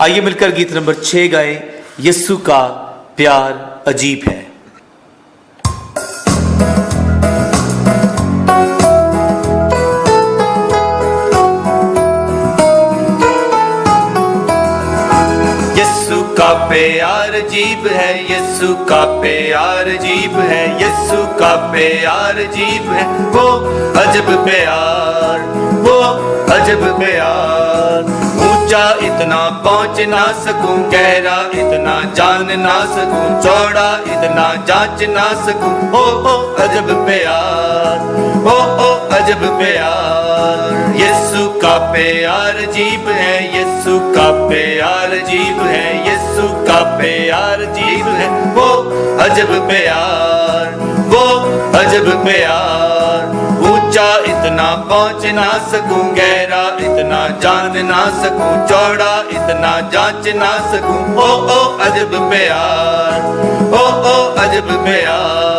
आइए मिलकर गीत नंबर 6 गाएं, यीशु का प्यार अजीब है। यीशु का प्यार अजीब है, यीशु का प्यार अजीब है, यीशु का प्यार अजीब है। वो अजब प्यार, वो अजब प्यार, ऊंचा इतना पहुंच ना सकूं, गहरा इतना जान ना सकूं, चौड़ा इतना जांच ना सकूं। ओ अजब प्यार, ओ अजब प्यार, यीशु का प्यार अजीब है, यीशु का प्यार अजीब है, यीशु का प्यार अजीब है। वो अजब प्यार, वो अजब प्यार, ऊंचा इतना पहुंच ना सकूं, गहरा इतना जान ना सकूं, चौड़ा इतना जांच ना सकूं। ओ अजब प्यार, ओ अजब प्यार।